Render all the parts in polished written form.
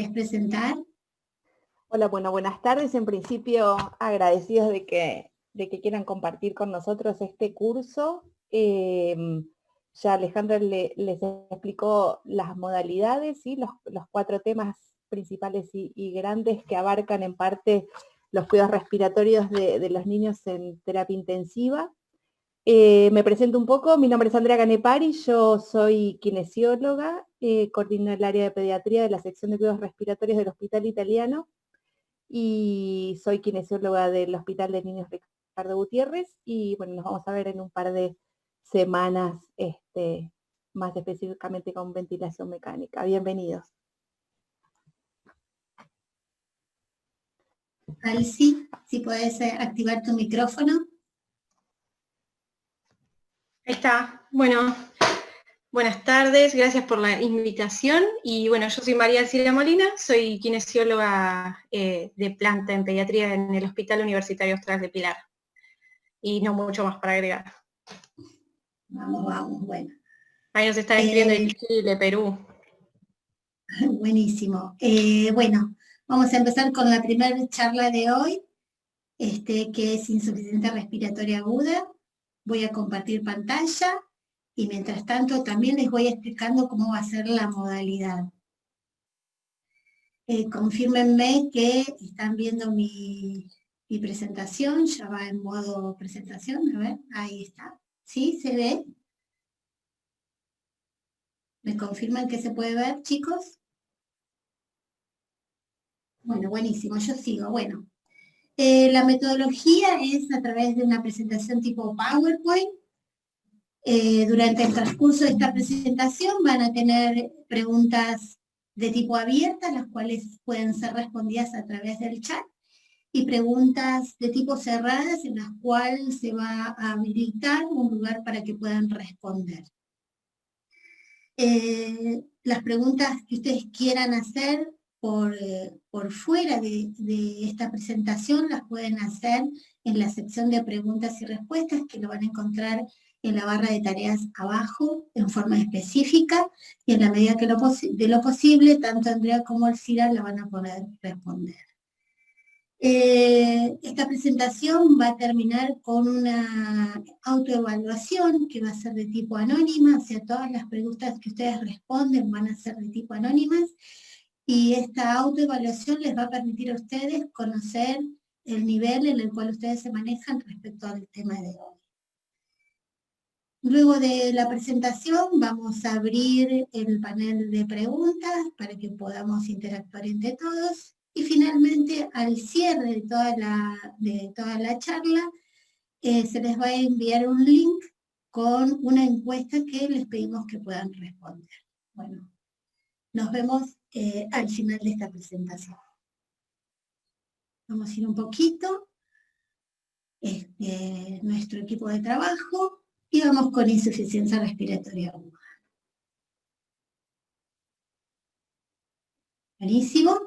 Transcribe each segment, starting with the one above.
querés presentar? Hola, bueno, buenas tardes. En principio, agradecidos de que quieran compartir con nosotros este curso. Ya Alejandra les explicó las modalidades, ¿sí? Los 4 temas principales y grandes que abarcan en parte los cuidados respiratorios de los niños en terapia intensiva. Me presento un poco, mi nombre es Andrea Canepari, yo soy kinesióloga, coordino el área de pediatría de la sección de cuidados respiratorios del Hospital Italiano, y soy kinesióloga del Hospital de Niños Ricardo Gutiérrez, y bueno, nos vamos a ver en un par de semanas, más específicamente con ventilación mecánica. Bienvenidos. Alci, si podés activar tu micrófono. Ahí está. Bueno, buenas tardes, gracias por la invitación. Y bueno, yo soy María Alcira Molina, soy kinesióloga de planta en pediatría en el Hospital Universitario Austral de Pilar. Y no mucho más para agregar. Vamos, bueno. Ahí nos están escribiendo de Chile, Perú. Buenísimo. Bueno, vamos a empezar con la primera charla de hoy, que es insuficiencia respiratoria aguda. Voy a compartir pantalla y mientras tanto también les voy explicando cómo va a ser la modalidad. Confírmenme que están viendo mi presentación, ya va en modo presentación, a ver, ahí está. ¿Sí? ¿Se ve? ¿Me confirman que se puede ver, chicos? Bueno, buenísimo, yo sigo. Bueno, la metodología es a través de una presentación tipo PowerPoint. Durante el transcurso de esta presentación van a tener preguntas de tipo abierta, las cuales pueden ser respondidas a través del chat, y preguntas de tipo cerradas en las cuales se va a habilitar un lugar para que puedan responder. Las preguntas que ustedes quieran hacer por fuera de esta presentación las pueden hacer en la sección de preguntas y respuestas, que lo van a encontrar en la barra de tareas abajo en forma específica, y en la medida que de lo posible, tanto Andrea como Alcira la van a poder responder. Esta presentación va a terminar con una autoevaluación que va a ser de tipo anónima, o sea, todas las preguntas que ustedes responden van a ser de tipo anónimas, y esta autoevaluación les va a permitir a ustedes conocer el nivel en el cual ustedes se manejan respecto al tema de hoy. Luego de la presentación vamos a abrir el panel de preguntas para que podamos interactuar entre todos. Y finalmente, al cierre de toda la charla, se les va a enviar un link con una encuesta que les pedimos que puedan responder. Bueno, nos vemos al final de esta presentación. Vamos a ir un poquito. Nuestro equipo de trabajo. Y vamos con insuficiencia respiratoria aguda. Buenísimo.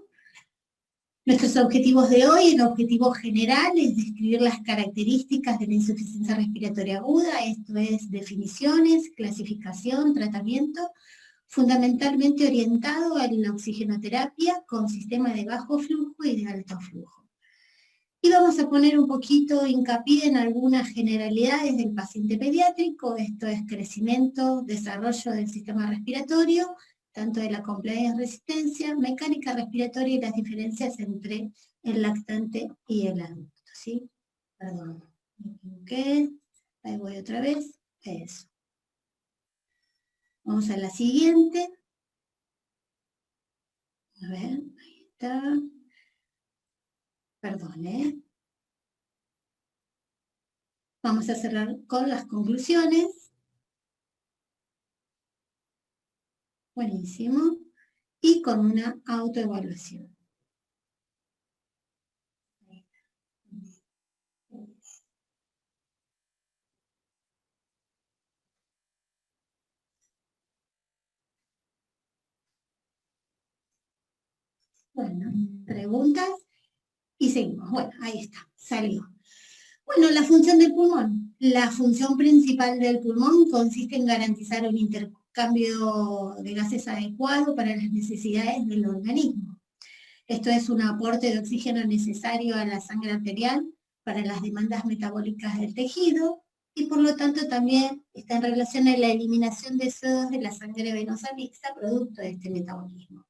Nuestros objetivos de hoy, el objetivo general es describir las características de la insuficiencia respiratoria aguda, esto es definiciones, clasificación, tratamiento, fundamentalmente orientado a la oxigenoterapia con sistema de bajo flujo y de alto flujo. Y vamos a poner un poquito hincapié en algunas generalidades del paciente pediátrico, esto es crecimiento, desarrollo del sistema respiratorio, tanto de la compliance resistencia, mecánica respiratoria y las diferencias entre el lactante y el adulto, ¿sí? Perdón, me equivoqué, ahí voy otra vez, eso. Vamos a la siguiente. A ver, ahí está. Perdón, Vamos a cerrar con las conclusiones. Buenísimo. Y con una autoevaluación. Bueno, preguntas y seguimos. Bueno, ahí está, salió. Bueno, la función del pulmón. La función principal del pulmón consiste en garantizar un intercambio de gases adecuado para las necesidades del organismo. Esto es un aporte de oxígeno necesario a la sangre arterial para las demandas metabólicas del tejido, y por lo tanto también está en relación a la eliminación de CO2 de la sangre venosa mixta, producto de este metabolismo.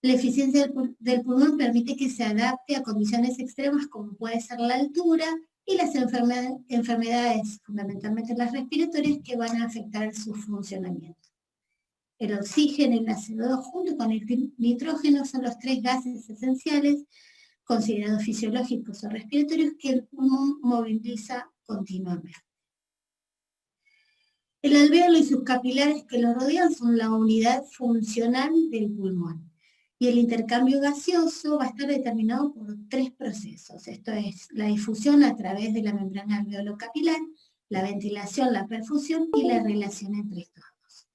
La eficiencia del pulmón permite que se adapte a condiciones extremas como puede ser la altura y las enfermedades, fundamentalmente las respiratorias, que van a afectar su funcionamiento. El oxígeno y la CO2 junto con el nitrógeno son los 3 gases esenciales considerados fisiológicos o respiratorios que el pulmón moviliza continuamente. El alvéolo y sus capilares que lo rodean son la unidad funcional del pulmón. Y el intercambio gaseoso va a estar determinado por 3 procesos. Esto es la difusión a través de la membrana alveolo-capilar, la ventilación, la perfusión y la relación entre estos dos.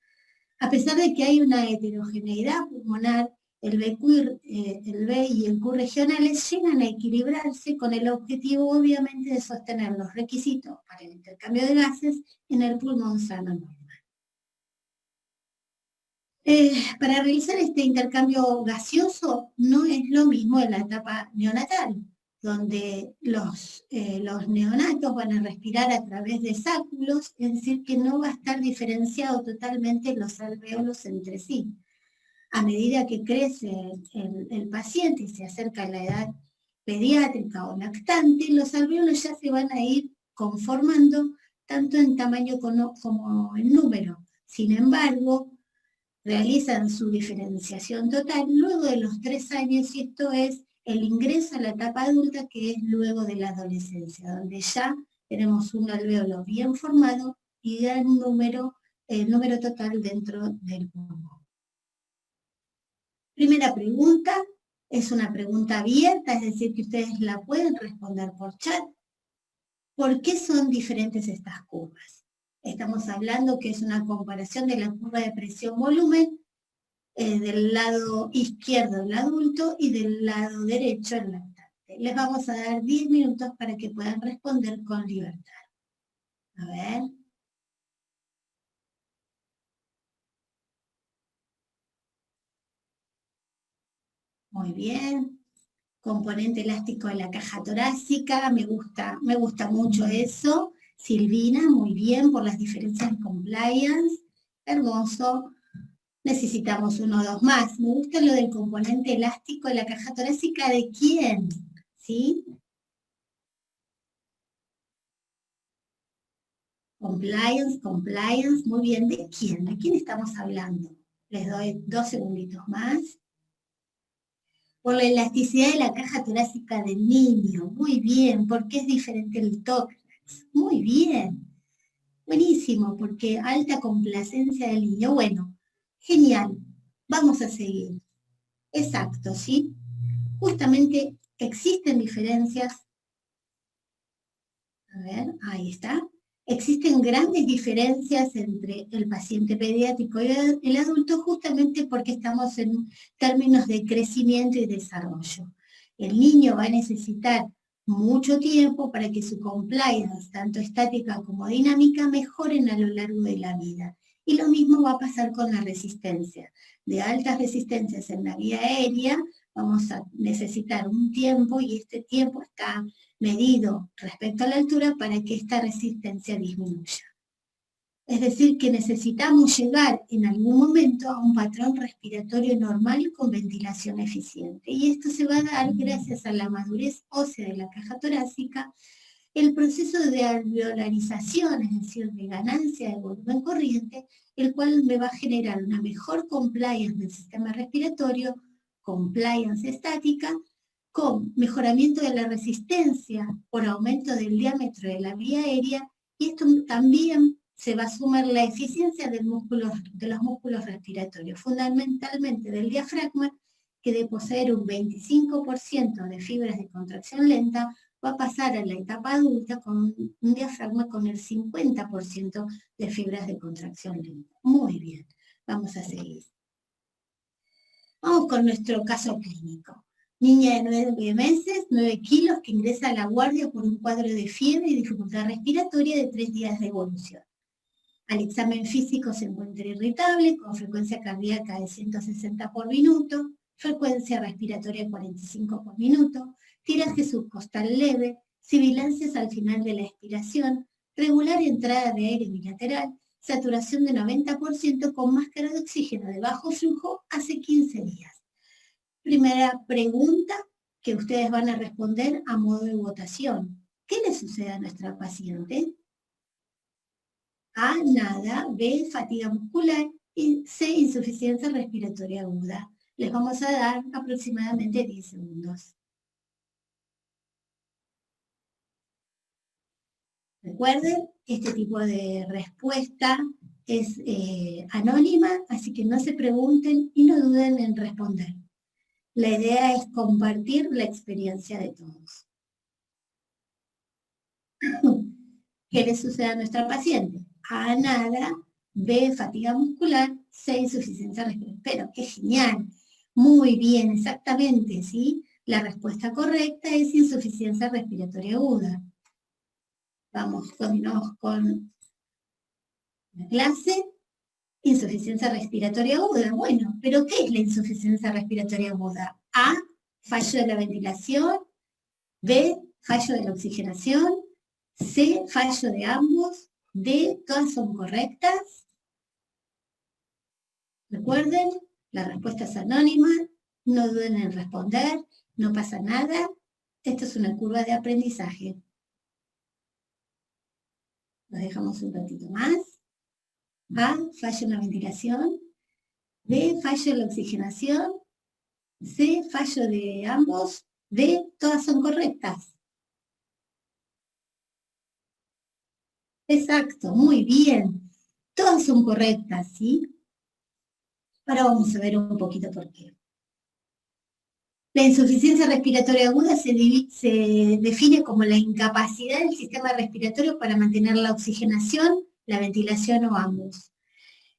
A pesar de que hay una heterogeneidad pulmonar, el B y el Q regionales llegan a equilibrarse con el objetivo, obviamente, de sostener los requisitos para el intercambio de gases en el pulmón sano normal. Para realizar este intercambio gaseoso no es lo mismo en la etapa neonatal, donde los neonatos van a respirar a través de sáculos, es decir, que no va a estar diferenciado totalmente los alvéolos entre sí. A medida que crece el paciente y se acerca a la edad pediátrica o lactante, los alvéolos ya se van a ir conformando tanto en tamaño como en número. Sin embargo, realizan su diferenciación total luego de los 3 años, y esto es el ingreso a la etapa adulta, que es luego de la adolescencia, donde ya tenemos un alvéolo bien formado y gran número, el número total dentro del pulmón. Primera pregunta, es una pregunta abierta, es decir, que ustedes la pueden responder por chat. ¿Por qué son diferentes estas curvas? Estamos hablando que es una comparación de la curva de presión-volumen del lado izquierdo el adulto y del lado derecho el lactante. Les vamos a dar 10 minutos para que puedan responder con libertad. A ver. Muy bien. Componente elástico de la caja torácica, me gusta mucho eso. Silvina, muy bien, por las diferencias en compliance. Hermoso. Necesitamos 1 o 2 más. Me gusta lo del componente elástico de la caja torácica. ¿De quién? ¿Sí? Compliance, muy bien. ¿De quién? ¿De quién estamos hablando? Les doy 2 segunditos más. Por la elasticidad de la caja torácica del niño. Muy bien. ¿Por qué es diferente el tórax? Muy bien. Buenísimo, porque alta complacencia del niño. Bueno, genial. Vamos a seguir. Exacto, ¿sí? Justamente existen diferencias. A ver, ahí está. Existen grandes diferencias entre el paciente pediátrico y el adulto, justamente porque estamos en términos de crecimiento y desarrollo. El niño va a necesitar mucho tiempo para que su compliance, tanto estática como dinámica, mejoren a lo largo de la vida. Y lo mismo va a pasar con la resistencia. De altas resistencias en la vía aérea, vamos a necesitar un tiempo, y este tiempo está medido respecto a la altura para que esta resistencia disminuya. Es decir, que necesitamos llegar en algún momento a un patrón respiratorio normal con ventilación eficiente. Y esto se va a dar gracias a la madurez ósea de la caja torácica, el proceso de alveolarización, es decir, de ganancia de volumen corriente, el cual me va a generar una mejor compliance del sistema respiratorio, compliance estática, con mejoramiento de la resistencia por aumento del diámetro de la vía aérea, y esto también se va a sumar la eficiencia de los músculos respiratorios, fundamentalmente del diafragma, que de poseer un 25% de fibras de contracción lenta, va a pasar a la etapa adulta con un diafragma con el 50% de fibras de contracción lenta. Muy bien, vamos a seguir. Vamos con nuestro caso clínico. Niña de 9 meses, 9 kilos, que ingresa a la guardia por un cuadro de fiebre y dificultad respiratoria de 3 días de evolución. Al examen físico se encuentra irritable, con frecuencia cardíaca de 160 por minuto, frecuencia respiratoria 45 por minuto, tiraje subcostal leve, sibilancias al final de la expiración, regular entrada de aire bilateral, saturación de 90% con máscara de oxígeno de bajo flujo hace 15 días. Primera pregunta que ustedes van a responder a modo de votación. ¿Qué le sucede a nuestra paciente? A, nada. B, fatiga muscular. Y C, insuficiencia respiratoria aguda. Les vamos a dar aproximadamente 10 segundos. Recuerden, este tipo de respuesta es anónima, así que no se pregunten y no duden en responder. La idea es compartir la experiencia de todos. ¿Qué le sucede a nuestra paciente? A, nada. B, fatiga muscular. C, insuficiencia respiratoria. Pero qué genial. Muy bien, exactamente, ¿sí? La respuesta correcta es insuficiencia respiratoria aguda. Vamos, continuamos con la clase. Insuficiencia respiratoria aguda. Bueno, ¿pero qué es la insuficiencia respiratoria aguda? A, fallo de la ventilación. B, fallo de la oxigenación. C, fallo de ambos. D, todas son correctas. Recuerden, la respuesta es anónima. No duden en responder. No pasa nada. Esto es una curva de aprendizaje. Nos dejamos un ratito más. A, fallo en la ventilación. B, fallo en la oxigenación. C, fallo de ambos. D, todas son correctas. Exacto, muy bien. Todas son correctas, ¿sí? Ahora vamos a ver un poquito por qué. La insuficiencia respiratoria aguda se define como la incapacidad del sistema respiratorio para mantener la oxigenación, la ventilación o ambos.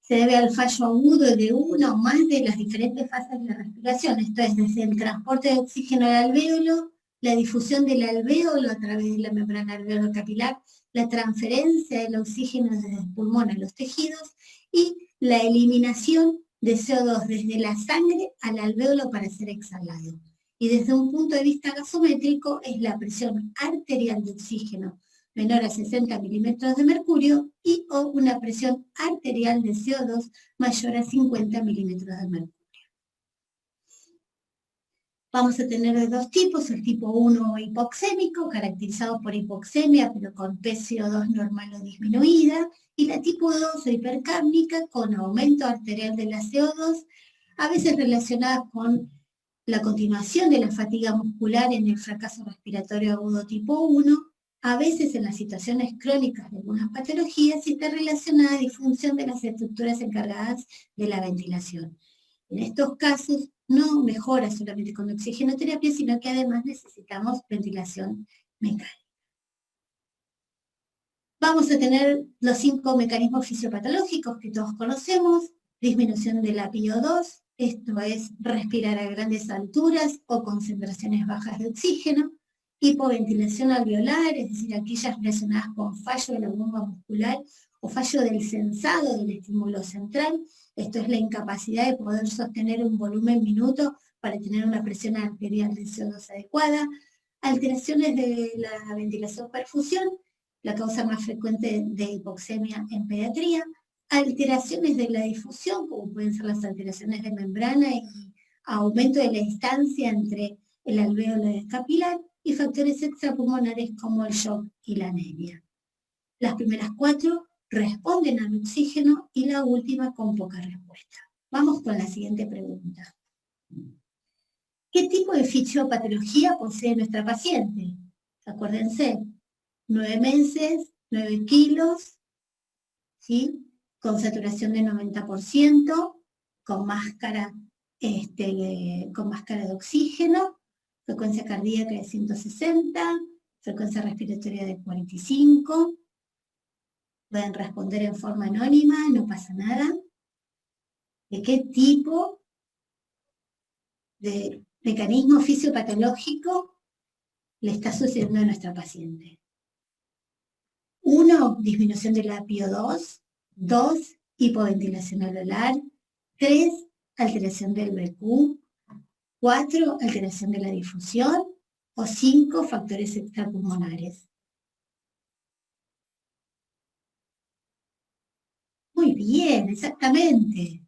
Se debe al fallo agudo de una o más de las diferentes fases de la respiración, esto es, desde el transporte de oxígeno al alvéolo, la difusión del alvéolo a través de la membrana alveolo-capilar, la transferencia del oxígeno desde el pulmón a los tejidos y la eliminación de CO2 desde la sangre al alvéolo para ser exhalado. Y desde un punto de vista gasométrico es la presión arterial de oxígeno menor a 60 milímetros de mercurio y o una presión arterial de CO2 mayor a 50 milímetros de mercurio. Vamos a tener de dos tipos, el tipo 1 hipoxémico, caracterizado por hipoxemia, pero con PCO2 normal o disminuida, y la tipo 2 hipercápnica, con aumento arterial de la CO2, a veces relacionada con la continuación de la fatiga muscular en el fracaso respiratorio agudo tipo 1, a veces en las situaciones crónicas de algunas patologías, y está relacionada a disfunción de las estructuras encargadas de la ventilación. En estos casos no mejora solamente con oxigenoterapia, sino que además necesitamos ventilación mecánica. Vamos a tener los 5 mecanismos fisiopatológicos que todos conocemos: disminución de la PiO2, esto es respirar a grandes alturas o concentraciones bajas de oxígeno; hipoventilación alveolar, es decir, aquellas relacionadas con fallo de la bomba muscular o fallo del sensado del estímulo central, esto es la incapacidad de poder sostener un volumen minuto para tener una presión arterial de CO2 adecuada; alteraciones de la ventilación-perfusión, la causa más frecuente de hipoxemia en pediatría; alteraciones de la difusión, como pueden ser las alteraciones de membrana y aumento de la distancia entre el alvéolo y el capilar; y factores extrapulmonares como el shock y la anemia. Las primeras 4 responden al oxígeno y la última con poca respuesta. Vamos con la siguiente pregunta. ¿Qué tipo de fisiopatología posee nuestra paciente? Acuérdense, 9 meses, 9 kilos, ¿sí? Con saturación de 90%, con máscara de oxígeno, frecuencia cardíaca de 160, frecuencia respiratoria de 45, pueden responder en forma anónima, no pasa nada. ¿De qué tipo de mecanismo fisiopatológico le está sucediendo a nuestra paciente? 1, disminución de la PiO2, 2, hipoventilación alveolar, 3, alteración del BQ, 4, alteración de la difusión, o 5, factores extrapulmonares. Muy bien, exactamente.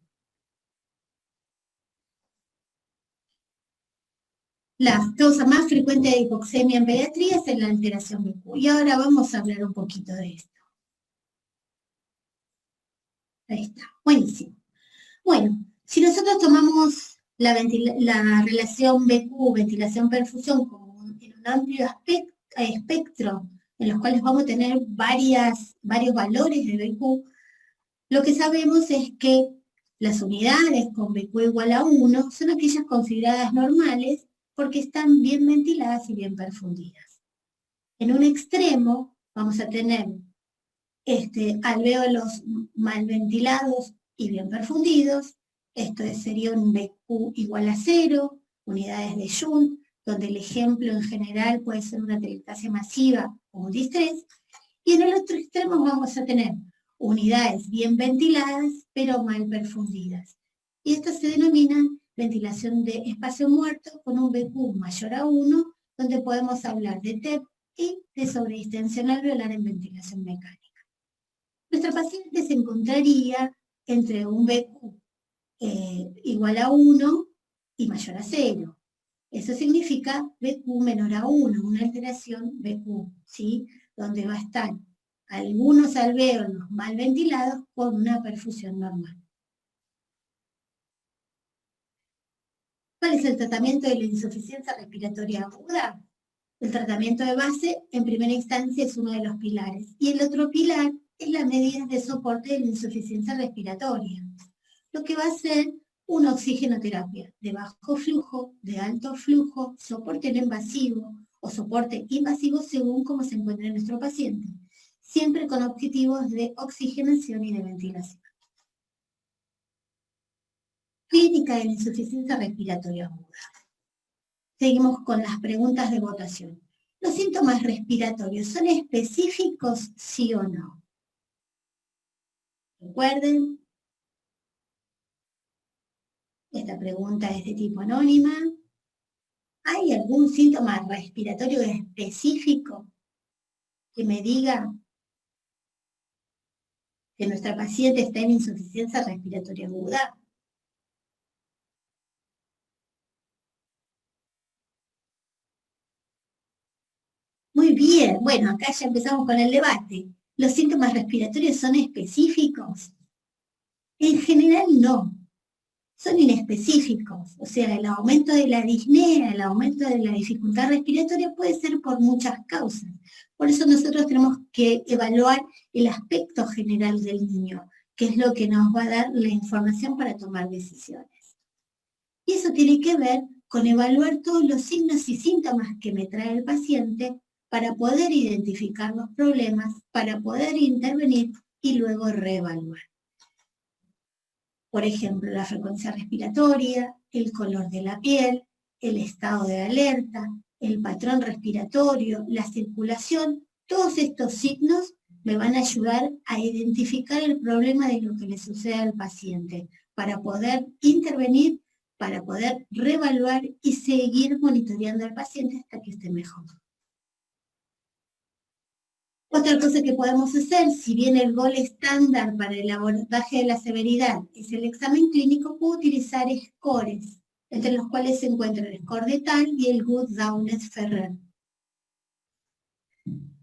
La causa más frecuente de hipoxemia en pediatría es la alteración BQ. Y ahora vamos a hablar un poquito de esto. Ahí está, buenísimo. Bueno, si nosotros tomamos la relación BQ, ventilación-perfusión, como en un amplio espectro, en los cuales vamos a tener varios valores de BQ, lo que sabemos es que las unidades con BQ igual a 1 son aquellas consideradas normales porque están bien ventiladas y bien perfundidas. En un extremo vamos a tener alvéolos mal ventilados y bien perfundidos. Esto sería un BQ igual a 0, unidades de Junt, donde el ejemplo en general puede ser una telestasia masiva o un distrés. Y en el otro extremo vamos a tener unidades bien ventiladas, pero mal perfundidas. Y esto se denomina ventilación de espacio muerto con un BQ mayor a 1, donde podemos hablar de TEP y de sobredistensión alveolar en ventilación mecánica. Nuestra paciente se encontraría entre un BQ igual a 1 y mayor a 0. Eso significa BQ menor a 1, una alteración BQ, ¿sí? Donde va a estar algunos alvéolos mal ventilados con una perfusión normal. ¿Cuál es el tratamiento de la insuficiencia respiratoria aguda? El tratamiento de base, en primera instancia, es uno de los pilares. Y el otro pilar es la medida de soporte de la insuficiencia respiratoria. Lo que va a ser una oxigenoterapia de bajo flujo, de alto flujo, soporte no invasivo o soporte invasivo según cómo se encuentre nuestro paciente, siempre con objetivos de oxigenación y de ventilación. Clínica de la insuficiencia respiratoria aguda. Seguimos con las preguntas de votación. ¿Los síntomas respiratorios son específicos, sí o no? Recuerden, esta pregunta es de tipo anónima. ¿Hay algún síntoma respiratorio específico que me diga que nuestra paciente está en insuficiencia respiratoria aguda? Muy bien, bueno, acá ya empezamos con el debate. ¿Los síntomas respiratorios son específicos? En general no, son inespecíficos. O sea, el aumento de la disnea, el aumento de la dificultad respiratoria puede ser por muchas causas. Por eso nosotros tenemos que evaluar el aspecto general del niño, que es lo que nos va a dar la información para tomar decisiones. Y eso tiene que ver con evaluar todos los signos y síntomas que me trae el paciente para poder identificar los problemas, para poder intervenir y luego reevaluar. Por ejemplo, la frecuencia respiratoria, el color de la piel, el estado de alerta, el patrón respiratorio, la circulación, todos estos signos me van a ayudar a identificar el problema de lo que le sucede al paciente, para poder intervenir, para poder reevaluar y seguir monitoreando al paciente hasta que esté mejor. Otra cosa que podemos hacer, si bien el gol estándar para el abordaje de la severidad es el examen clínico, puedo utilizar scores, entre los cuales se encuentran el score de Tal y el Good-Downes-Ferrer.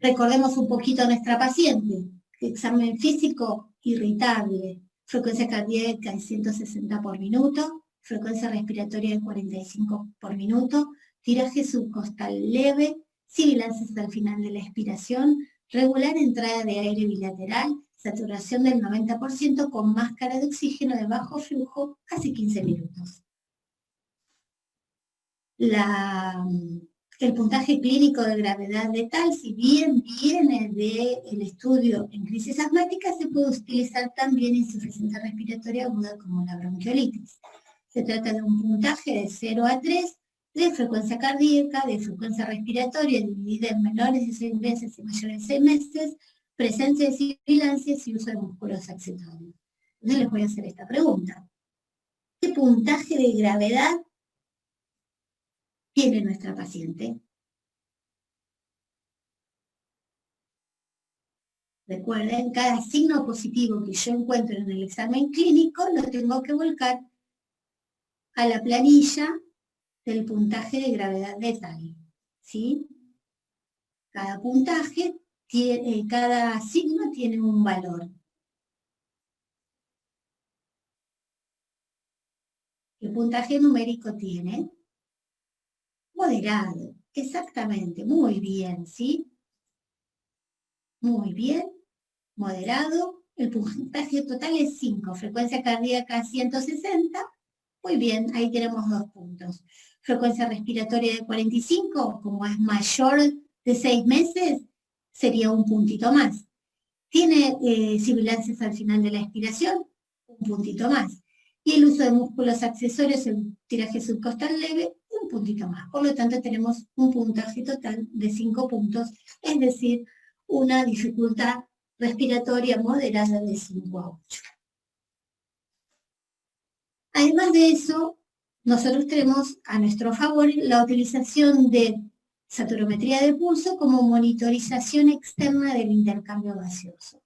Recordemos un poquito a nuestra paciente. Examen físico irritable, frecuencia cardíaca de 160 por minuto, frecuencia respiratoria de 45 por minuto, tiraje subcostal leve, sibilancias al final de la expiración, regular entrada de aire bilateral, saturación del 90% con máscara de oxígeno de bajo flujo, hace 15 minutos. El puntaje clínico de gravedad de Tal, si bien viene del estudio en crisis asmática, se puede utilizar también en insuficiencia respiratoria aguda como la bronquiolitis. Se trata de un puntaje de 0 a 3, de frecuencia cardíaca, de frecuencia respiratoria dividida en menores de 6 meses y mayores de 6 meses, presencia de sibilancias y uso de músculos accesorios. Entonces les voy a hacer esta pregunta. ¿Qué puntaje de gravedad tiene nuestra paciente. Recuerden, cada signo positivo que yo encuentro en el examen clínico lo tengo que volcar a la planilla del puntaje de gravedad letal, ¿sí? Cada puntaje, cada signo tiene un valor. ¿Qué puntaje numérico tiene? Moderado, exactamente, muy bien, ¿sí? Muy bien, moderado. El puntaje total es 5, frecuencia cardíaca 160. Muy bien, ahí tenemos 2 puntos. Frecuencia respiratoria de 45, como es mayor de 6 meses, sería un puntito más. Tiene sibilancias al final de la expiración, un puntito más. Y el uso de músculos accesorios en tiraje subcostal leve, un puntito más. Por lo tanto, tenemos un puntaje total de 5 puntos, es decir, una dificultad respiratoria moderada de 5 a 8. Además de eso, nosotros tenemos a nuestro favor la utilización de saturometría de pulso como monitorización externa del intercambio gaseoso.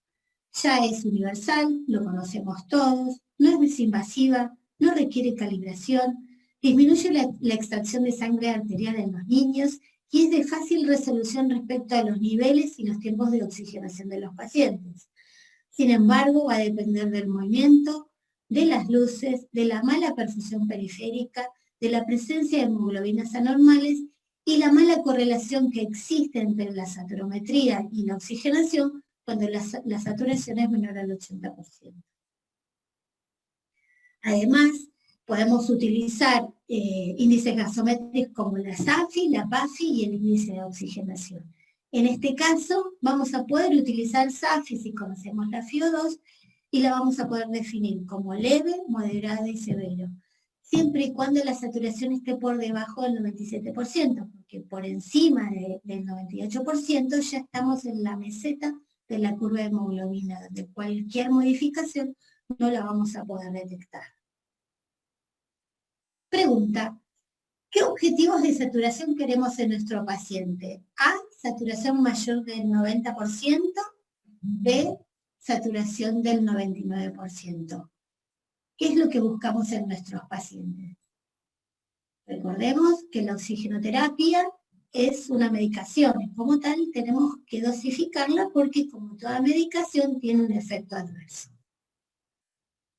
Ya es universal, lo conocemos todos, no es invasiva, no requiere calibración, disminuye la extracción de sangre arterial en los niños y es de fácil resolución respecto a los niveles y los tiempos de oxigenación de los pacientes. Sin embargo, va a depender del movimiento, de las luces, de la mala perfusión periférica, de la presencia de hemoglobinas anormales y la mala correlación que existe entre la saturometría y la oxigenación cuando la saturación es menor al 80%. Además, podemos utilizar índices gasométricos como la SAFI, la PAFI y el índice de oxigenación. En este caso, vamos a poder utilizar SAFI si conocemos la FiO2 y la vamos a poder definir como leve, moderada y severo, siempre y cuando la saturación esté por debajo del 97%, porque por encima del 98% ya estamos en la meseta de la curva de hemoglobina, donde cualquier modificación no la vamos a poder detectar. Pregunta, ¿qué objetivos de saturación queremos en nuestro paciente? A, saturación mayor del 90%, B, saturación del 99%. ¿Qué es lo que buscamos en nuestros pacientes? Recordemos que la oxigenoterapia es una medicación, y como tal tenemos que dosificarla porque como toda medicación tiene un efecto adverso.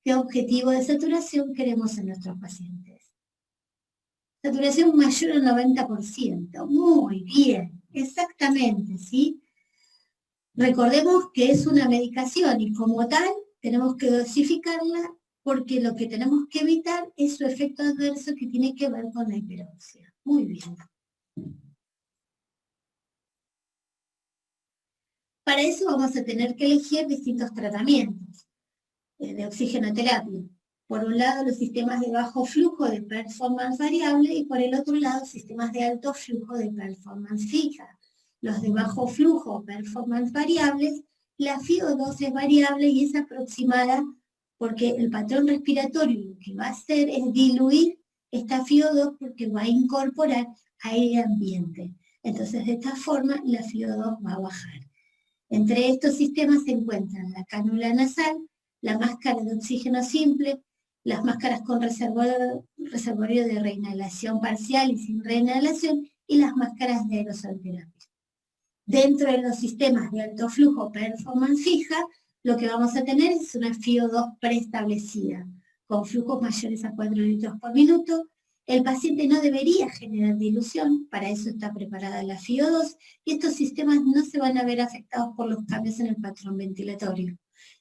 ¿Qué objetivo de saturación queremos en nuestros pacientes? Saturación mayor al 90%, muy bien, exactamente, ¿sí? Recordemos que es una medicación y como tal tenemos que dosificarla porque lo que tenemos que evitar es su efecto adverso que tiene que ver con la hiperoxia. Muy bien. Para eso vamos a tener que elegir distintos tratamientos de oxigenoterapia. Por un lado, los sistemas de bajo flujo de performance variable y por el otro lado, sistemas de alto flujo de performance fija. Los de bajo flujo, performance variables, la FiO2 es variable y es aproximada porque el patrón respiratorio lo que va a hacer es diluir esta FiO2 porque va a incorporar aire ambiente. Entonces, de esta forma, la FiO2 va a bajar. Entre estos sistemas se encuentran la cánula nasal, la máscara de oxígeno simple, las máscaras con reservorio de reinhalación parcial y sin reinhalación, y las máscaras de aerosolterapia. Dentro de los sistemas de alto flujo performance fija, lo que vamos a tener es una FiO2 preestablecida, con flujos mayores a 4 litros por minuto. El paciente no debería generar dilución, para eso está preparada la FiO2, y estos sistemas no se van a ver afectados por los cambios en el patrón ventilatorio.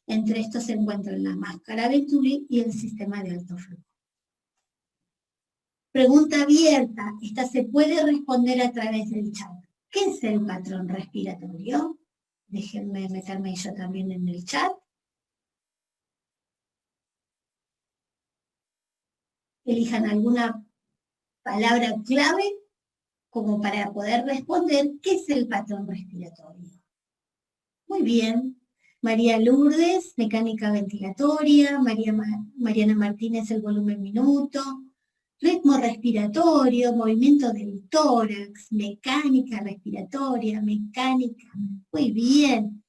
Entre estos se encuentran la máscara Venturi y el sistema de alto flujo. Pregunta abierta, esta se puede responder a través del chat. ¿Qué es el patrón respiratorio? Déjenme meterme yo también en el chat. Elijan alguna palabra clave como para poder responder qué es el patrón respiratorio. Muy bien. María Lourdes, mecánica ventilatoria. Mariana Martínez, el volumen minuto. ritmo respiratorio, movimiento del tórax, mecánica respiratoria, mecánica, muy bien.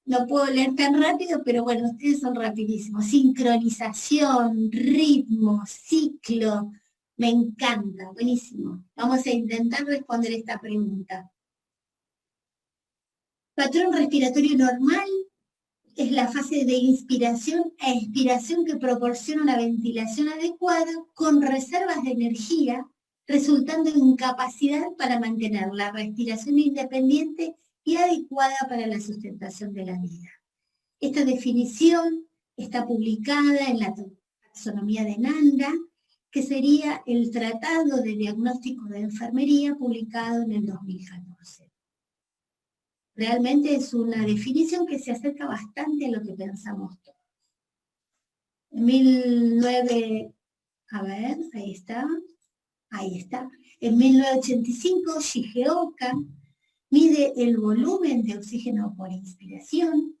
No puedo leer tan rápido, pero bueno, ustedes son rapidísimos. Sincronización, ritmo, ciclo, me encanta, buenísimo. Vamos a intentar responder esta pregunta. Patrón respiratorio normal es la fase de inspiración a expiración que proporciona una ventilación adecuada con reservas de energía, resultando en capacidad para mantener la respiración independiente y adecuada para la sustentación de la vida. Esta definición está publicada en la taxonomía de Nanda, que sería el Tratado de Diagnóstico de Enfermería publicado en el 2014. Realmente es una definición que se acerca bastante a lo que pensamos todos. En 1985, Shigeoka mide el volumen de oxígeno por inspiración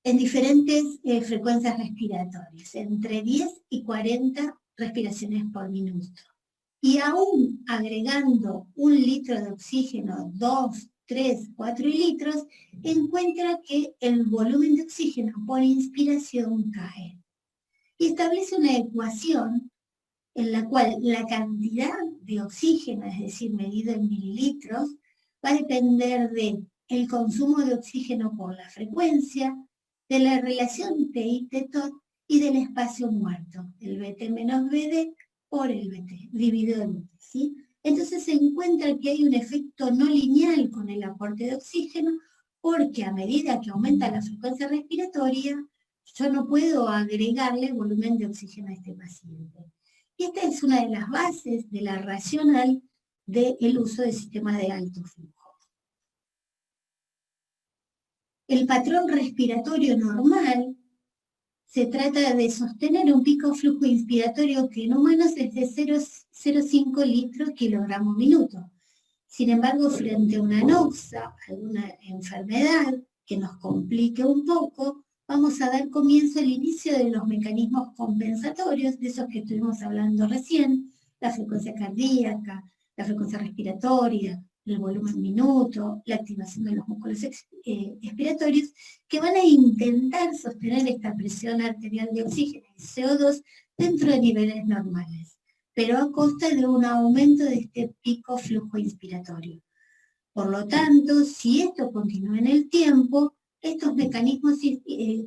en diferentes frecuencias respiratorias, entre 10 y 40 respiraciones por minuto. Y aún agregando 1 litro de oxígeno, 2, 3, 4 litros, encuentra que el volumen de oxígeno por inspiración cae. Y establece una ecuación en la cual la cantidad de oxígeno, es decir, medido en mililitros, va a depender del consumo de oxígeno por la frecuencia, de la relación TI-TTOT y del espacio muerto, el BT menos BD por el BT, dividido en BT, ¿sí? Entonces se encuentra que hay un efecto no lineal con el aporte de oxígeno, porque a medida que aumenta la frecuencia respiratoria, yo no puedo agregarle volumen de oxígeno a este paciente. Y esta es una de las bases de la racional del uso de sistemas de alto flujo. El patrón respiratorio normal se trata de sostener un pico flujo inspiratorio que en humanos es de 0,05 litros kilogramo minuto. Sin embargo, frente a una anoxa, alguna enfermedad que nos complique un poco, vamos a dar comienzo al inicio de los mecanismos compensatorios, de esos que estuvimos hablando recién, la frecuencia cardíaca, la frecuencia respiratoria, el volumen minuto, la activación de los músculos expiratorios, que van a intentar sostener esta presión arterial de oxígeno y CO2 dentro de niveles normales, pero a costa de un aumento de este pico flujo inspiratorio. Por lo tanto, si esto continúa en el tiempo, estos mecanismos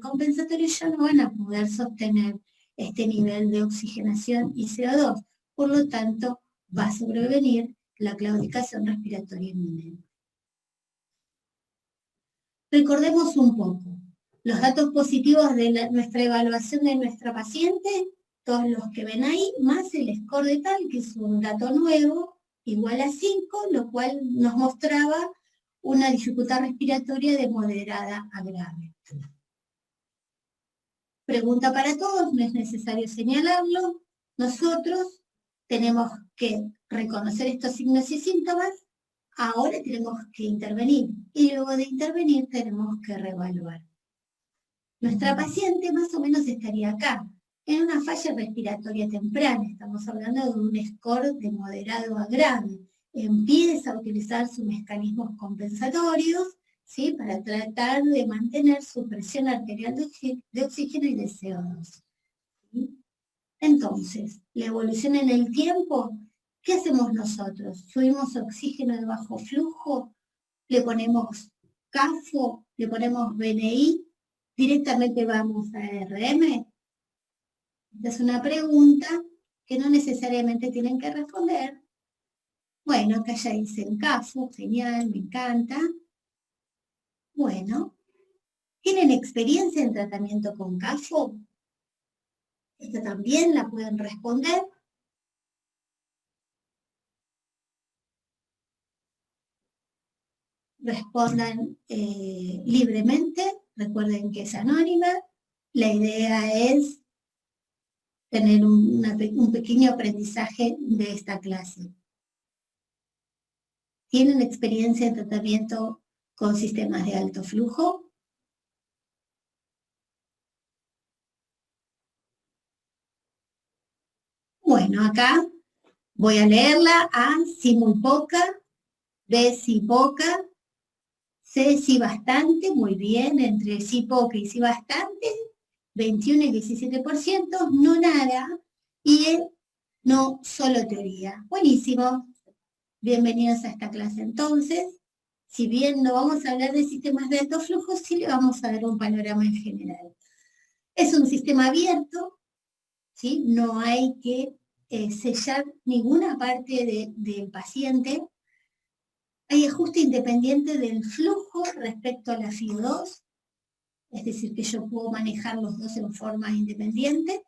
compensatorios ya no van a poder sostener este nivel de oxigenación y CO2. Por lo tanto, va a sobrevenir la claudicación respiratoria inminente. Recordemos un poco los datos positivos de nuestra evaluación de nuestra paciente, todos los que ven ahí, más el score de tal, que es un dato nuevo, igual a 5, lo cual nos mostraba una dificultad respiratoria de moderada a grave. Pregunta para todos, no es necesario señalarlo. Nosotros tenemos que reconocer estos signos y síntomas, ahora tenemos que intervenir, y luego de intervenir tenemos que reevaluar. Nuestra paciente más o menos estaría acá, en una falla respiratoria temprana, estamos hablando de un score de moderado a grave. Empieza a utilizar sus mecanismos compensatorios, ¿sí?, para tratar de mantener su presión arterial de oxígeno y de CO2. ¿Sí? Entonces, la evolución en el tiempo, ¿qué hacemos nosotros? Subimos oxígeno de bajo flujo, le ponemos CAFO, le ponemos BNI, directamente vamos a RM. Esta es una pregunta que no necesariamente tienen que responder. Bueno, acá ya dicen CAFO, genial, me encanta. Bueno, ¿tienen experiencia en tratamiento con CAFO? Esta también la pueden responder. Respondan libremente, recuerden que es anónima. La idea es tener un pequeño aprendizaje de esta clase. ¿Tienen experiencia en tratamiento con sistemas de alto flujo? Bueno, Bueno, acá voy a leerla. A, sí muy poca. B, sí poca. C, sí bastante, muy bien. Entre sí poca y sí bastante, 21 y 17%, no nada. Y E, no solo teoría. Buenísimo. Bienvenidos a esta clase entonces. Si bien no vamos a hablar de sistemas de alto flujo, sí le vamos a dar un panorama en general. Es un sistema abierto, ¿sí? No hay que sellar ninguna parte del paciente. Hay ajuste independiente del flujo respecto a la FIO2, es decir, que yo puedo manejar los dos en forma independiente.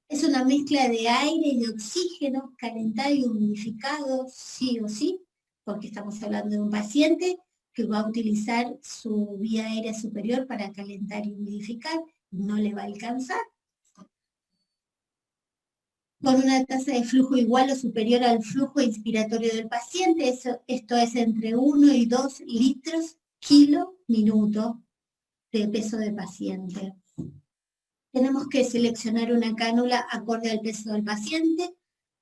Es una mezcla de aire y de oxígeno, calentado y humidificado, sí o sí, porque estamos hablando de un paciente que va a utilizar su vía aérea superior para calentar y humidificar, no le va a alcanzar. Con una tasa de flujo igual o superior al flujo inspiratorio del paciente, esto es entre 1 y 2 litros kilo minuto de peso de paciente. Tenemos que seleccionar una cánula acorde al peso del paciente,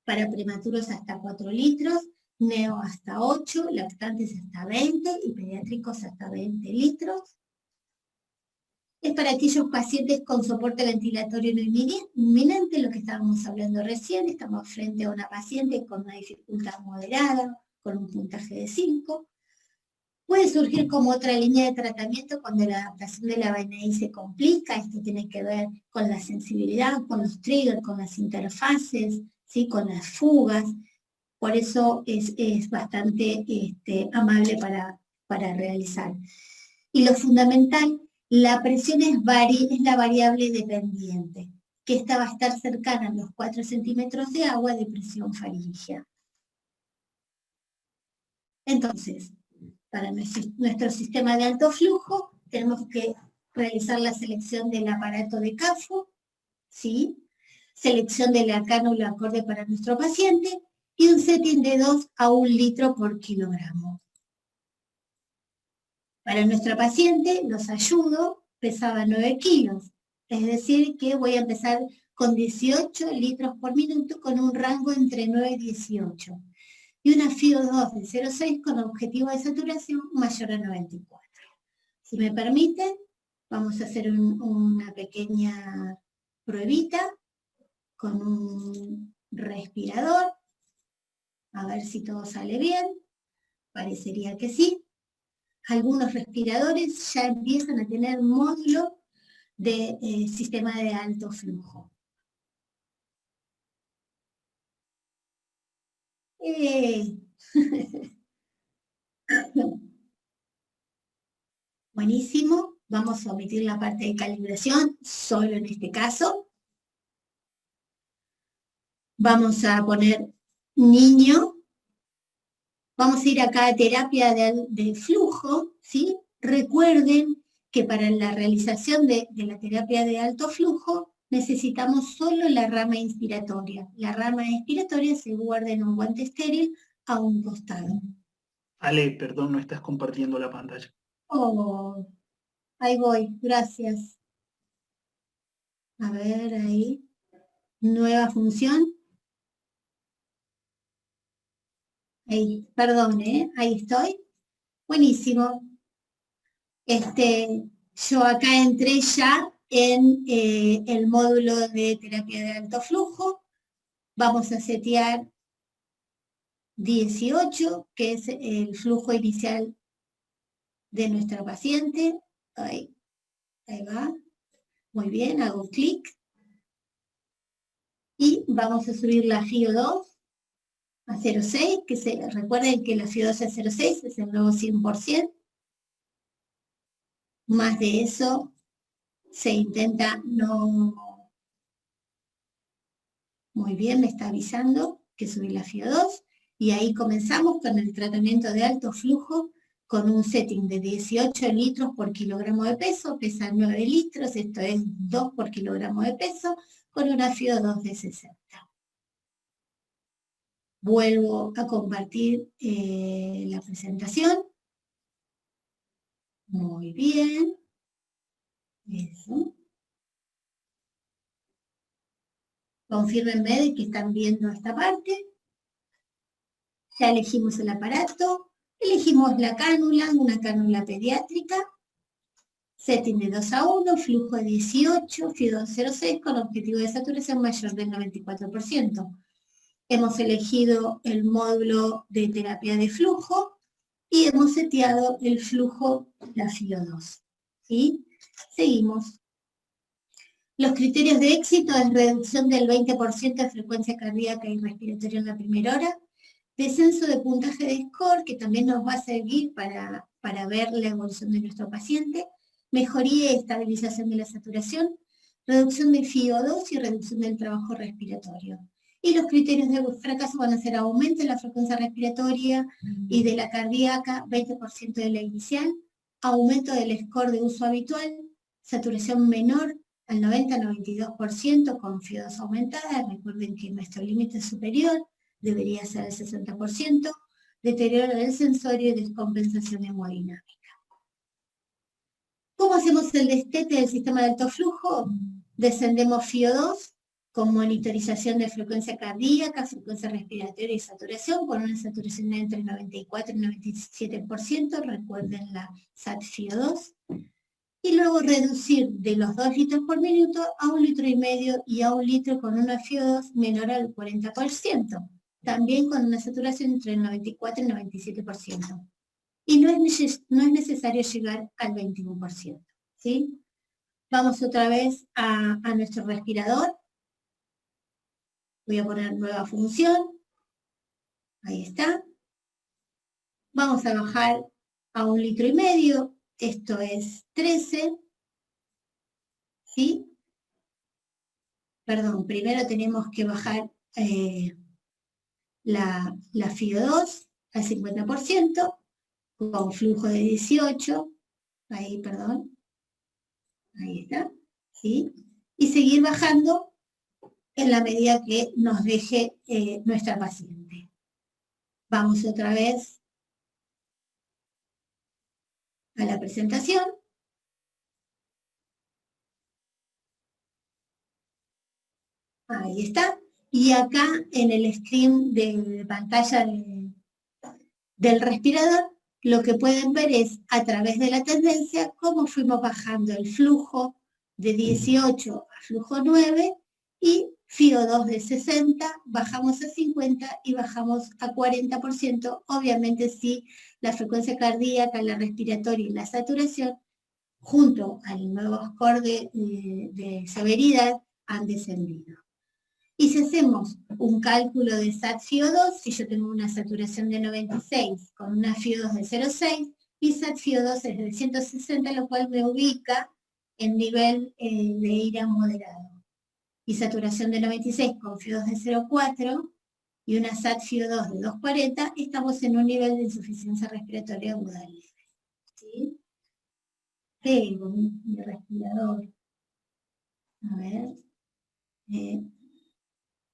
para prematuros hasta 4 litros, neo hasta 8, lactantes hasta 20 y pediátricos hasta 20 litros. Es para aquellos pacientes con soporte ventilatorio no inminente, lo que estábamos hablando recién. Estamos frente a una paciente con una dificultad moderada, con un puntaje de 5. Puede surgir como otra línea de tratamiento cuando la adaptación de la VNI se complica. Esto tiene que ver con la sensibilidad, con los triggers, con las interfaces, ¿sí? Con las fugas. Por eso es bastante amable para realizar. Y lo fundamental, la presión es la variable dependiente, que esta va a estar cercana a los 4 centímetros de agua de presión faríngea. Entonces, para nuestro sistema de alto flujo, tenemos que realizar la selección del aparato de CAFO, ¿sí? Selección de la cánula acorde para nuestro paciente y un setting de 2 a 1 litro por kilogramo. Para nuestra paciente, los ayudo, pesaba 9 kilos, es decir, que voy a empezar con 18 litros por minuto con un rango entre 9 y 18. Y una FIO2 de 0,6 con objetivo de saturación mayor a 94. Si me permiten, vamos a hacer una pequeña pruebita con un respirador, a ver si todo sale bien, parecería que sí. Algunos respiradores ya empiezan a tener módulo de sistema de alto flujo. Buenísimo, vamos a omitir la parte de calibración, solo en este caso. Vamos a poner niño. Vamos a ir acá a terapia de flujo, ¿sí? Recuerden que para la realización de la terapia de alto flujo necesitamos solo la rama inspiratoria. La rama inspiratoria se guarda en un guante estéril a un costado. Ale, perdón, no estás compartiendo la pantalla. Oh, ahí voy, gracias. A ver, ahí. Nueva función. Ahí, perdón, ahí estoy. Buenísimo. Yo acá entré ya en el módulo de terapia de alto flujo. Vamos a setear 18, que es el flujo inicial de nuestro paciente. Ahí va. Muy bien, hago clic. Y vamos a subir la FIO2 a 0,6, recuerden que la FIO2 a 0,6 es el nuevo 100%. Más de eso se intenta no... Muy bien, me está avisando que subí la FIO2 y ahí comenzamos con el tratamiento de alto flujo con un setting de 18 litros por kilogramo de peso, pesa 9 litros, esto es 2 por kilogramo de peso, con una FIO2 de 60. Vuelvo a compartir la presentación. Muy bien. Eso. Confírmenme de que están viendo esta parte. Ya elegimos el aparato, elegimos la cánula, una cánula pediátrica, setting de 2:1, flujo de 18, FIO2 0,6 con objetivo de saturación mayor del 94%. Hemos elegido el módulo de terapia de flujo y hemos seteado el flujo, la FIO2. ¿Sí? Seguimos. Los criterios de éxito es reducción del 20% de frecuencia cardíaca y respiratoria en la primera hora, descenso de puntaje de score, que también nos va a servir para ver la evolución de nuestro paciente, mejoría y estabilización de la saturación, reducción de FIO2 y reducción del trabajo respiratorio. Y los criterios de fracaso van a ser aumento de la frecuencia respiratoria y de la cardíaca, 20% de la inicial, aumento del score de uso habitual, saturación menor al 90-92% con FIO2 aumentada, recuerden que nuestro límite superior debería ser el 60%, deterioro del sensorio y descompensación hemodinámica. ¿Cómo hacemos el destete del sistema de alto flujo? Descendemos FIO2 con monitorización de frecuencia cardíaca, frecuencia respiratoria y saturación, con una saturación entre 94 y 97%, recuerden la SAT-FIO2, y luego reducir de los 2 litros por minuto a 1,5 litros y a 1 litro con una FIO2 menor al 40%, también con una saturación entre el 94 y 97%. Y no es necesario llegar al 21%, ¿sí? Vamos otra vez a nuestro respirador. Voy a poner nueva función. Ahí está. Vamos a bajar a 1,5 litros. Esto es 13. ¿Sí? Perdón, primero tenemos que bajar la FIO2 al 50%, con flujo de 18. Ahí, perdón. Ahí está. ¿Sí? Y seguir bajando en la medida que nos deje nuestra paciente. Vamos otra vez a la presentación. Ahí está. Y acá en el stream de pantalla del respirador, lo que pueden ver es a través de la tendencia cómo fuimos bajando el flujo de 18 a flujo 9 y FIO2 de 60, bajamos a 50 y bajamos a 40%, obviamente si la frecuencia cardíaca, la respiratoria y la saturación, junto al nuevo score de severidad, han descendido. Y si hacemos un cálculo de SAT-FIO2, si yo tengo una saturación de 96 con una FIO2 de 0,6, y SAT-FIO2 es de 160, lo cual me ubica en nivel de IRA moderado. Y saturación de 96 con FIO2 de 0,4 y una SAT-FIO2 de 2,40, estamos en un nivel de insuficiencia respiratoria aguda leve. ¿Sí? Tengo mi respirador. A ver.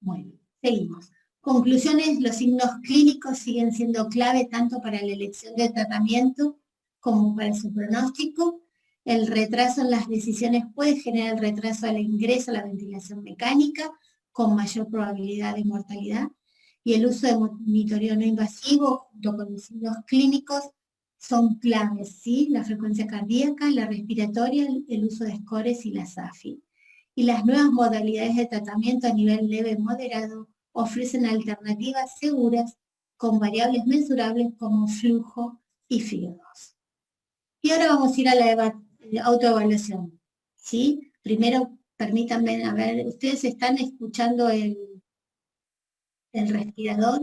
Bueno, seguimos. Conclusiones, los signos clínicos siguen siendo clave tanto para la elección del tratamiento como para su pronóstico. El retraso en las decisiones puede generar el retraso al ingreso a la ventilación mecánica con mayor probabilidad de mortalidad. Y el uso de monitoreo no invasivo junto con los signos clínicos son claves, ¿sí? La frecuencia cardíaca, la respiratoria, el uso de scores y la SAFI. Y las nuevas modalidades de tratamiento a nivel leve y moderado ofrecen alternativas seguras con variables mensurables como flujo y FIO2. Y ahora vamos a ir a la autoevaluación. ¿Sí? Primero, permítanme, a ver, ¿ustedes están escuchando el respirador?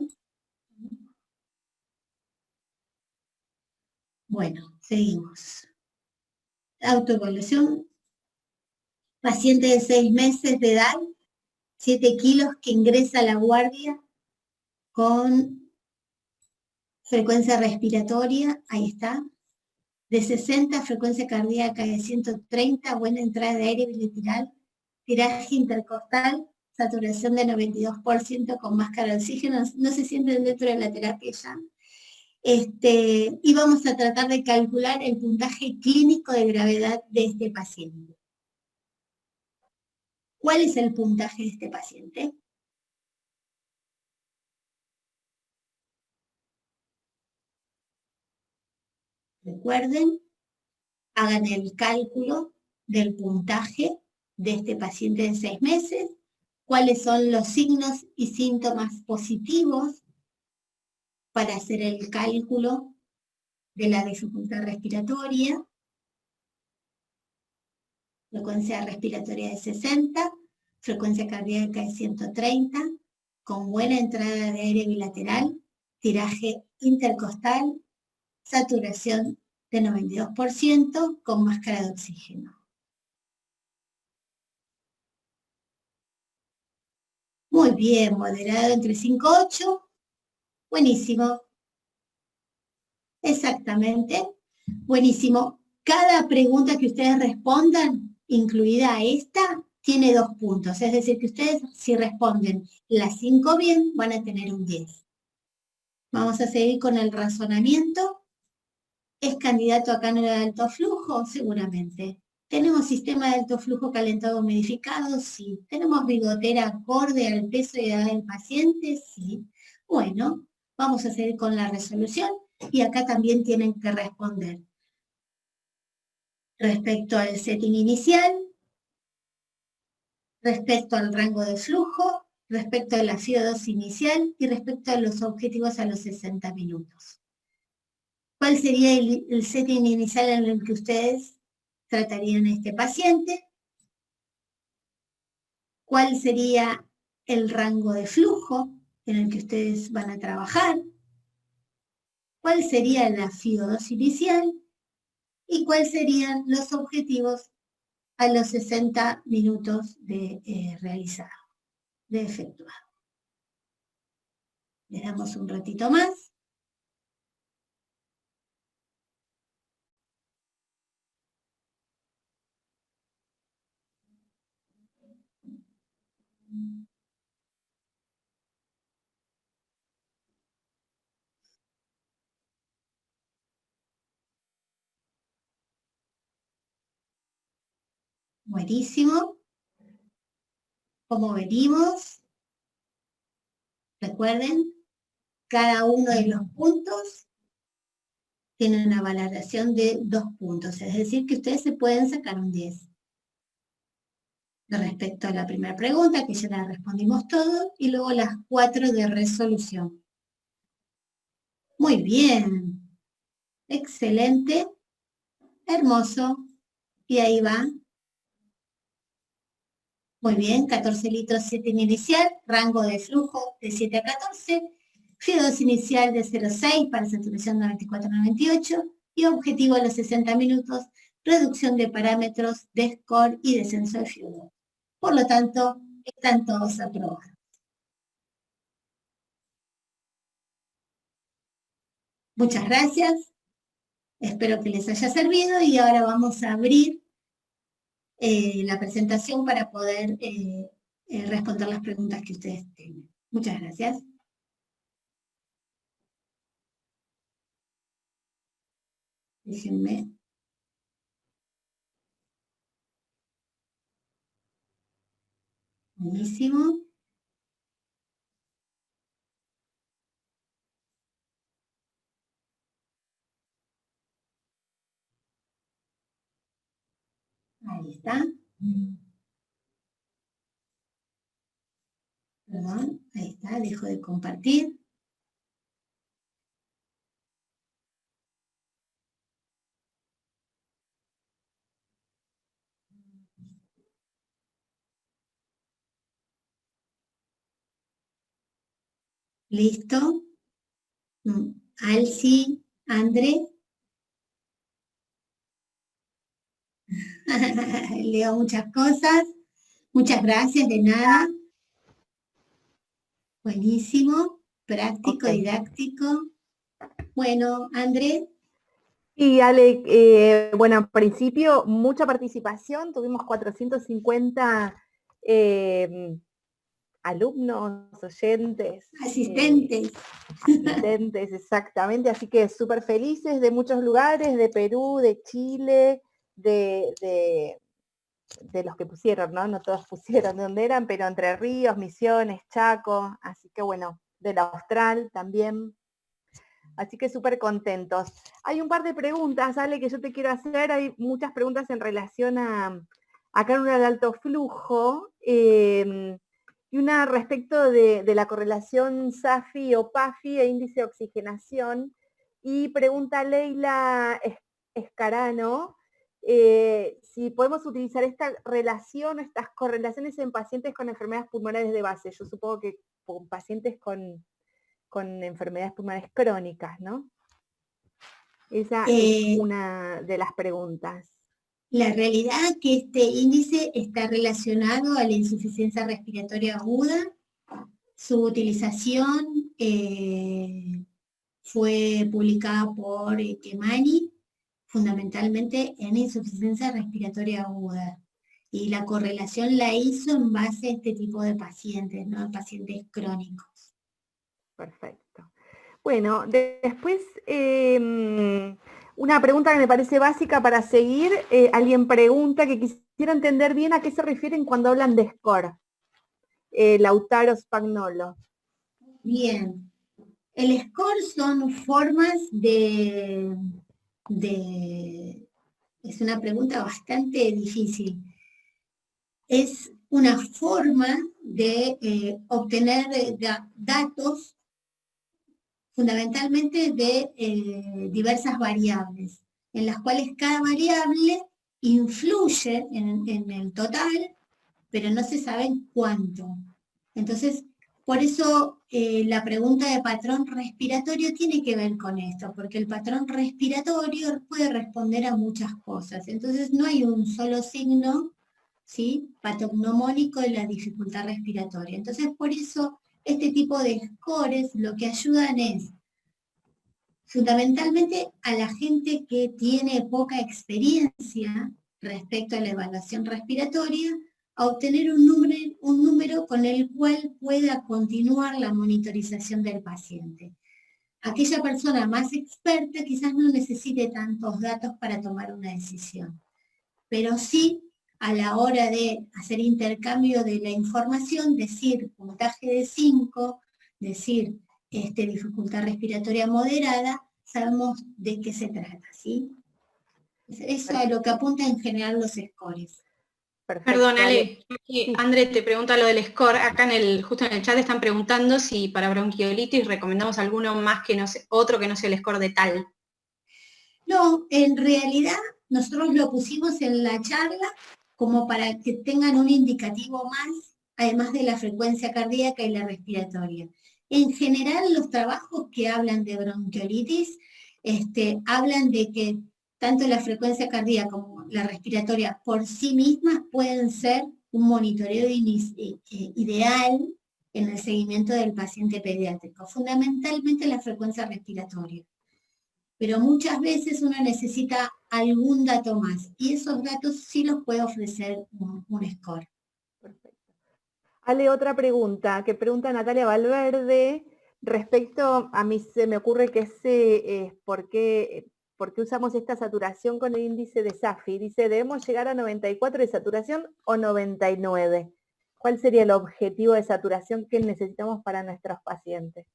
Bueno, seguimos. Autoevaluación. Paciente de 6 meses de edad, 7 kilos, que ingresa a la guardia con frecuencia respiratoria, ahí está, de 60, frecuencia cardíaca de 130, buena entrada de aire bilateral, tiraje intercostal, saturación de 92% con máscara de oxígeno, no se sienten dentro de la terapia ya. Y vamos a tratar de calcular el puntaje clínico de gravedad de este paciente. ¿Cuál es el puntaje de este paciente? Recuerden, hagan el cálculo del puntaje de este paciente de 6 meses, cuáles son los signos y síntomas positivos para hacer el cálculo de la dificultad respiratoria, frecuencia respiratoria de 60, frecuencia cardíaca de 130, con buena entrada de aire bilateral, tiraje intercostal, saturación de 92% con máscara de oxígeno. Muy bien, moderado entre 5 y 8. Buenísimo. Exactamente. Buenísimo. Cada pregunta que ustedes respondan, incluida esta, tiene 2 puntos. Es decir, que ustedes, si responden las 5 bien, van a tener un 10. Vamos a seguir con el razonamiento. ¿Es candidato a cánula de alto flujo? Seguramente. ¿Tenemos sistema de alto flujo calentado humidificado? Sí. ¿Tenemos bigotera acorde al peso y edad del paciente? Sí. Bueno, vamos a seguir con la resolución y acá también tienen que responder. Respecto al setting inicial, respecto al rango de flujo, respecto a la FIO2 inicial y respecto a los objetivos a los 60 minutos. ¿Cuál sería el setting inicial en el que ustedes tratarían a este paciente? ¿Cuál sería el rango de flujo en el que ustedes van a trabajar? ¿Cuál sería la FIO2 inicial? ¿Y cuáles serían los objetivos a los 60 minutos de realizado, de efectuado? Les damos un ratito más. Buenísimo. ¿Cómo venimos? Recuerden, cada uno de los puntos tiene una valoración de 2 puntos, es decir, que ustedes se pueden sacar un 10. Respecto a la primera pregunta, que ya la respondimos todo, y luego las 4 de resolución. Muy bien. Excelente. Hermoso. Y ahí va. Muy bien, 14 litros 7 inicial, rango de flujo de 7 a 14, FIO2 inicial de 0,6 para saturación 94-98 y objetivo a los 60 minutos, reducción de parámetros de score y descenso de FIO2. Por lo tanto, están todos aprobados. Muchas gracias, espero que les haya servido y ahora vamos a abrir la presentación para poder responder las preguntas que ustedes tengan. Muchas gracias. Déjenme. Buenísimo. Ahí está. Perdón, ahí está, dejo de compartir. Listo. Alci, André. Leo muchas cosas. Muchas gracias, de nada. Buenísimo. Práctico, Okay. didáctico. Bueno, André. Y Ale, bueno, al principio mucha participación, tuvimos 450 alumnos, oyentes. Asistentes. Asistentes, exactamente, así que súper felices de muchos lugares, de Perú, de Chile, de de los que pusieron, ¿no? No todos pusieron de dónde eran, pero Entre Ríos, Misiones, Chaco, así que bueno, del Austral también. Así que súper contentos. Hay un par de preguntas, Ale, que yo te quiero hacer. Hay muchas preguntas en relación a cánula de alto flujo, y una respecto de la correlación SAFI o PAFI e índice de oxigenación. Y pregunta Leila Escarano, si podemos utilizar esta relación, estas correlaciones en pacientes con enfermedades pulmonares de base. Yo supongo que con pacientes con enfermedades pulmonares crónicas, ¿no? Esa es una de las preguntas. La realidad es que este índice está relacionado a la insuficiencia respiratoria aguda. Su utilización fue publicada por Kemani, fundamentalmente en insuficiencia respiratoria aguda. Y la correlación la hizo en base a este tipo de pacientes, ¿no? Pacientes crónicos. Perfecto. Bueno, después una pregunta que me parece básica para seguir. Alguien pregunta que quisiera entender bien a qué se refieren cuando hablan de SCORE. Lautaro Spagnolo. Bien. El SCORE son formas es una pregunta bastante difícil. Es una forma de obtener datos fundamentalmente de diversas variables, en las cuales cada variable influye en el total, pero no se sabe cuánto. Entonces, por eso la pregunta de patrón respiratorio tiene que ver con esto, porque el patrón respiratorio puede responder a muchas cosas. Entonces, no hay un solo signo, ¿sí?, patognomónico de la dificultad respiratoria. Entonces, por eso este tipo de scores lo que ayudan es fundamentalmente a la gente que tiene poca experiencia respecto a la evaluación respiratoria, a obtener un número con el cual pueda continuar la monitorización del paciente. Aquella persona más experta quizás no necesite tantos datos para tomar una decisión, pero sí a la hora de hacer intercambio de la información, decir puntaje de 5, decir dificultad respiratoria moderada, sabemos de qué se trata, ¿sí? Eso es a lo que apunta en general los scores. Perfecto. Perdón, Ale, sí. André te pregunta lo del score. Acá justo en el chat están preguntando si para bronquiolitis recomendamos alguno más que no sé, otro que no sea el score de tal. No, en realidad nosotros lo pusimos en la charla como para que tengan un indicativo más, además de la frecuencia cardíaca y la respiratoria. En general, los trabajos que hablan de bronquiolitis hablan de que tanto la frecuencia cardíaca como la respiratoria por sí mismas pueden ser un monitoreo ideal en el seguimiento del paciente pediátrico, fundamentalmente la frecuencia respiratoria. Pero muchas veces uno necesita algún dato más, y esos datos sí los puede ofrecer un score. Perfecto. Ale, otra pregunta, que pregunta Natalia Valverde, respecto, a mí se me ocurre que es ¿por qué usamos esta saturación con el índice de SAFI? Dice, ¿debemos llegar a 94 de saturación o 99? ¿Cuál sería el objetivo de saturación que necesitamos para nuestros pacientes?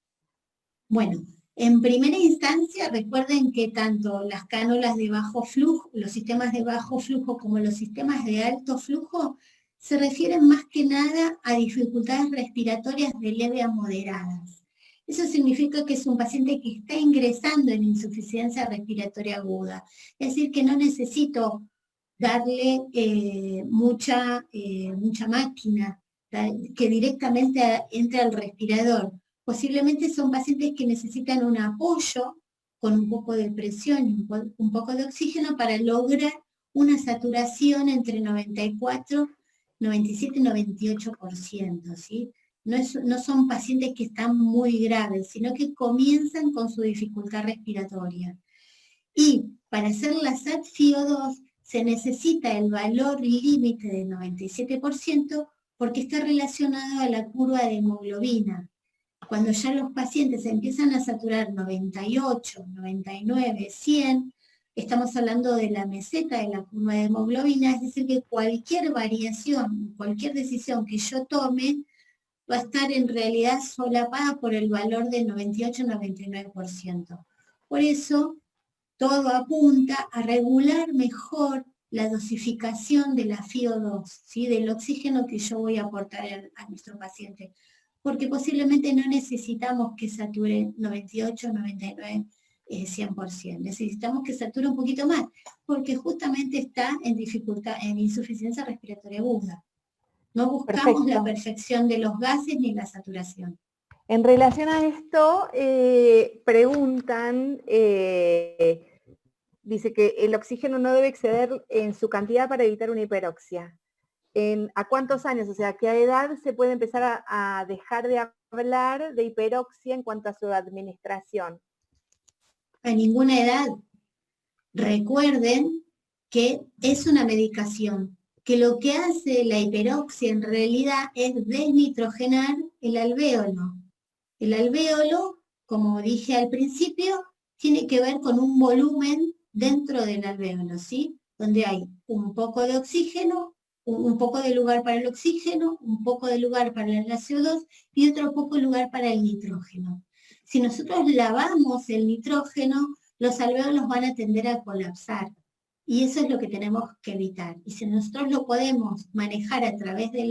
Bueno, en primera instancia, recuerden que tanto las cánulas de bajo flujo, los sistemas de bajo flujo como los sistemas de alto flujo, se refieren más que nada a dificultades respiratorias de leve a moderadas. Eso significa que es un paciente que está ingresando en insuficiencia respiratoria aguda. Es decir, que no necesito darle mucha máquina, que directamente entre al respirador. Posiblemente son pacientes que necesitan un apoyo con un poco de presión y un poco de oxígeno para lograr una saturación entre 94, 97 y 98%, ¿sí? No son pacientes que están muy graves, sino que comienzan con su dificultad respiratoria. Y para hacer la SAT-FIO2 se necesita el valor límite del 97% porque está relacionado a la curva de hemoglobina. Cuando ya los pacientes empiezan a saturar 98, 99, 100, estamos hablando de la meseta de la curva de hemoglobina, es decir, que cualquier variación, cualquier decisión que yo tome, va a estar en realidad solapada por el valor del 98-99%. Por eso, todo apunta a regular mejor la dosificación de la FiO2, ¿sí? Del oxígeno que yo voy a aportar a nuestro paciente. Porque posiblemente no necesitamos que sature 98, 99, 100%. Necesitamos que sature un poquito más, porque justamente está en dificultad, en insuficiencia respiratoria aguda. No buscamos la perfección de los gases ni la saturación. En relación a esto, preguntan, dice que el oxígeno no debe exceder en su cantidad para evitar una hiperoxia. ¿A cuántos años, o sea, a qué edad se puede empezar a dejar de hablar de hiperoxia en cuanto a su administración? A ninguna edad. Recuerden que es una medicación, que lo que hace la hiperoxia en realidad es desnitrogenar el alvéolo. El alvéolo, como dije al principio, tiene que ver con un volumen dentro del alvéolo, ¿sí? Donde hay un poco de oxígeno, un poco de lugar para el oxígeno, un poco de lugar para la CO2 y otro poco de lugar para el nitrógeno. Si nosotros lavamos el nitrógeno, los alvéolos van a tender a colapsar. Y eso es lo que tenemos que evitar. Y si nosotros lo podemos manejar a través de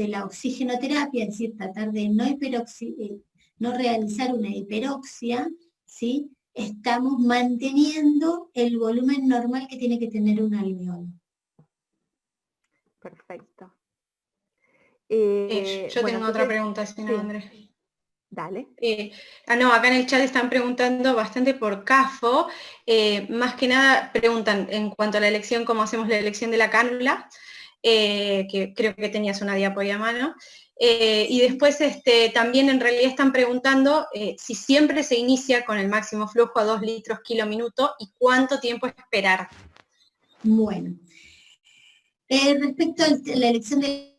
la oxigenoterapia, es decir, tratar de no realizar una hiperoxia, ¿sí? Estamos manteniendo el volumen normal que tiene que tener un alvéolo. Perfecto. Yo tengo otra pregunta, si no, sí. Andrés. Dale. No, acá en el chat están preguntando bastante por CAFO, más que nada preguntan en cuanto a la elección, cómo hacemos la elección de la cánula, que creo que tenías una diapo ahí a mano, y después también en realidad están preguntando si siempre se inicia con el máximo flujo a 2 litros kilo minuto y cuánto tiempo esperar. Bueno, respecto a la elección de